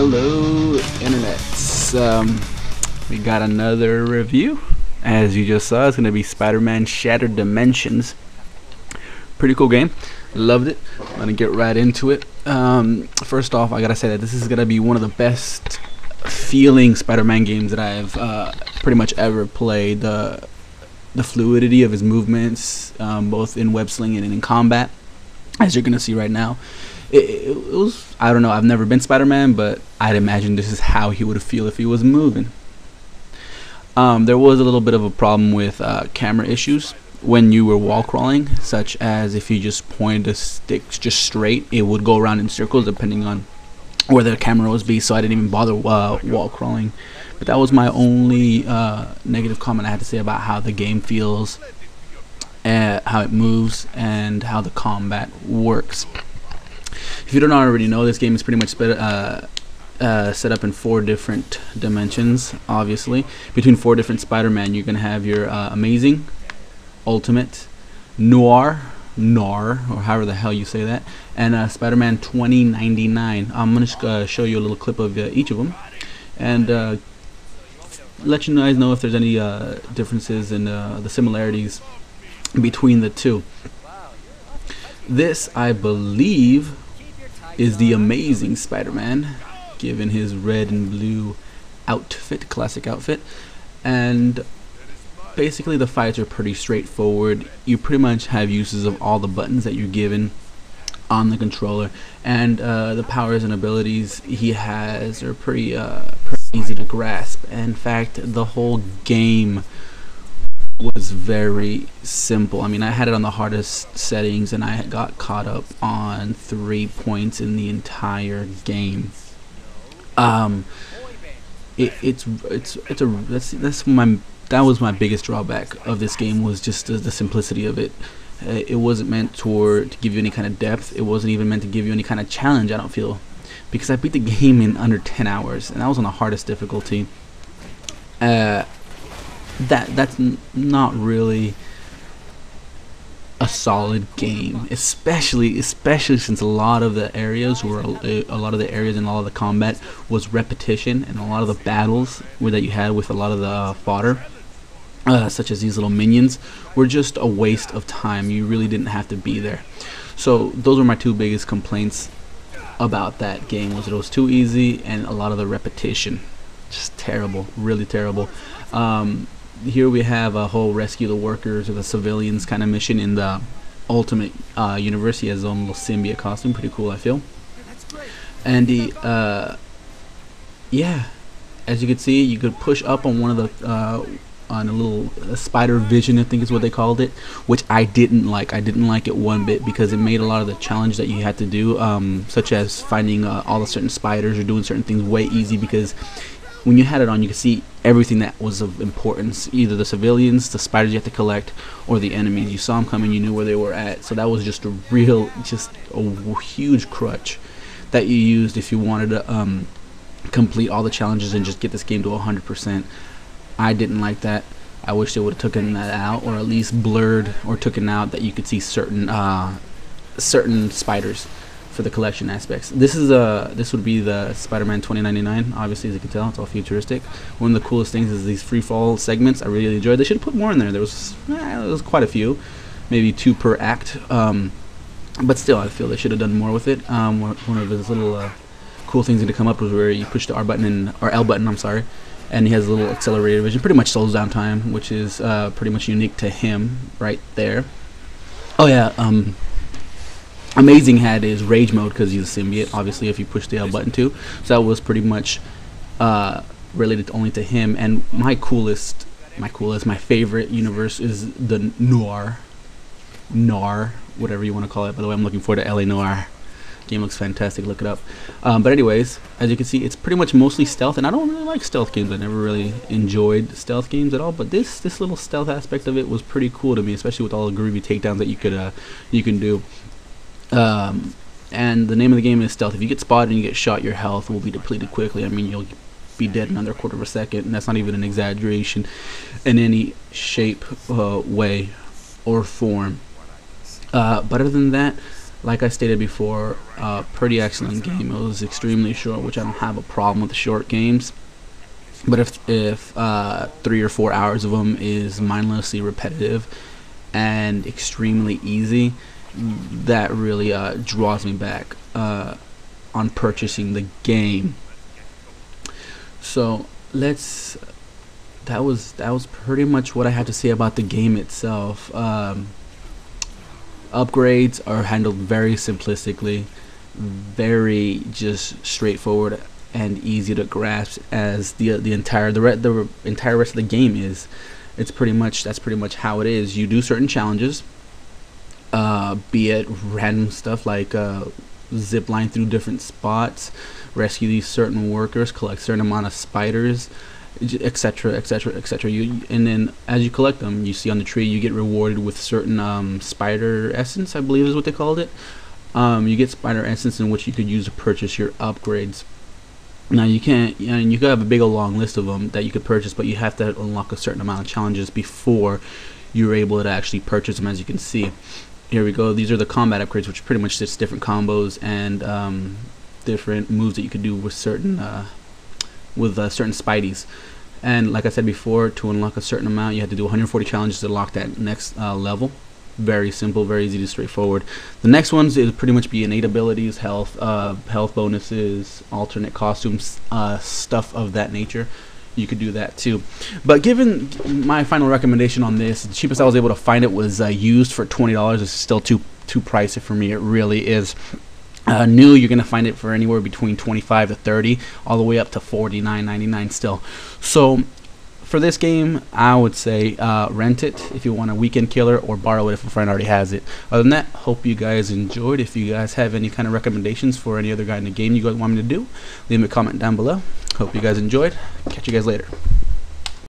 Hello, internets. We got another review. As you just saw, it's going to be Spider-Man Shattered Dimensions. Pretty cool game. Loved it. I'm going to get right into it. First off, I got to say that this is going to be one of the best feeling Spider-Man games that I've pretty much ever played. The fluidity of his movements, both in web slinging and in combat, as you're going to see right now. It was, I don't know, I've never been Spider-Man, but I'd imagine this is how he would feel if he was moving. There was a little bit of a problem with camera issues when you were wall crawling, such as if you just pointed the stick just straight, it would go around in circles depending on where the camera was be, so I didn't even bother wall crawling. But that was my only negative comment I had to say about how the game feels, how it moves, and how the combat works. If you don't already know, this game is pretty much set up in 4 different dimensions. Obviously, between 4 different Spider-Man, you're gonna have your Amazing, Ultimate, Noir, or however the hell you say that, and Spider-Man 2099. I'm gonna show you a little clip of each of them, and let you guys know if there's any differences in the similarities between the two. This, I believe, is the Amazing Spider-Man, given his red and blue outfit, classic outfit. And basically the fights are pretty straightforward. You pretty much have uses of all the buttons that you're given on the controller, and the powers and abilities he has are pretty easy to grasp. In fact, the whole game was very simple. I mean, I had it on the hardest settings and I got caught up on 3 points in the entire game. That was my biggest drawback of this game, was just the simplicity of it. It wasn't meant to give you any kind of depth. It wasn't even meant to give you any kind of challenge, I don't feel, because I beat the game in under 10 hours, and that was on the hardest difficulty. That's not really a solid game, especially since a lot of the areas and a lot of the combat was repetition, and a lot of the battles that you had with a lot of the fodder, such as these little minions, were just a waste of time. You really didn't have to be there. So those were my 2 biggest complaints about that game, was it was too easy and a lot of the repetition. Just terrible, really terrible. Here we have a whole rescue the workers or the civilians kind of mission in the Ultimate universe. He has his own little symbiote costume, pretty cool, I feel. And yeah, as you can see, you could push up on one of the on a little spider vision, I think is what they called it, which I didn't like. I didn't like it one bit, because it made a lot of the challenge that you had to do, such as finding all the certain spiders or doing certain things, way easy, because when you had it on, you could see everything that was of importance, either the civilians, the spiders you have to collect, or the enemies. You saw them coming, you knew where they were at. So that was just a huge crutch that you used if you wanted to complete all the challenges and just get this game to 100%. I didn't like that. I wish they would have taken that out, or at least blurred or taken out that you could see certain spiders for the collection aspects. This would be the Spider-Man 2099. Obviously, as you can tell, it's all futuristic. One of the coolest things is these free fall segments. I really enjoyed. They should have put more in there. There was quite a few, maybe 2 per act. But still, I feel they should have done more with it. One of his little cool things to come up was where you push the R button or L button, I'm sorry, and he has a little accelerated vision. Pretty much slows down time, which is pretty much unique to him right there. Oh yeah. Amazing had his rage mode because he's a symbiote, obviously, if you push the L button too. So that was pretty much related only to him. And my favorite universe is the Noir, whatever you want to call it. By the way, I'm looking forward to LA Noir. Game looks fantastic, look it up. But anyways, as you can see, it's pretty much mostly stealth, and I don't really like stealth games. I never really enjoyed stealth games at all, but this little stealth aspect of it was pretty cool to me, especially with all the groovy takedowns that you can do. And the name of the game is Stealth. If you get spotted and you get shot, your health will be depleted quickly. I mean, you'll be dead in under 1/4 of a second, and that's not even an exaggeration in any shape, way, or form. But other than that, Like I stated before, pretty excellent game. It was extremely short, which I don't have a problem with the short games. But if 3 or 4 hours of them is mindlessly repetitive and extremely easy, that really draws me back on purchasing the game. So that was pretty much what I had to say about the game itself. Upgrades are handled very simplistically, very just straightforward and easy to grasp, as the entire rest of the game is. That's pretty much how it is. You do certain challenges, be it random stuff like zip line through different spots, rescue these certain workers, collect certain amount of spiders, etc., etc., etc. And then as you collect them, you see on the tree you get rewarded with certain spider essence, I believe is what they called it. You get spider essence in which you could use to purchase your upgrades. Now you can't, and you could have a big long list of them that you could purchase, but you have to unlock a certain amount of challenges before you're able to actually purchase them. As you can see, here we go. These are the combat upgrades, which pretty much just different combos and different moves that you could do with certain certain spideys. And like I said before, to unlock a certain amount, you have to do 140 challenges to unlock that next level. Very simple, very easy to straightforward. The next ones is pretty much be innate abilities, health bonuses, alternate costumes, stuff of that nature. You could do that too. But given my final recommendation on this, the cheapest I was able to find it was used for $20. It's still too pricey for me. It really is. New, you're gonna find it for anywhere between 25 to 30, all the way up to $49.99 still. So for this game, I would say rent it if you want a weekend killer, or borrow it if a friend already has it. Other than that, hope you guys enjoyed. If you guys have any kind of recommendations for any other guy in the game you guys want me to do, leave me a comment down below. Hope you guys enjoyed. Catch you guys later.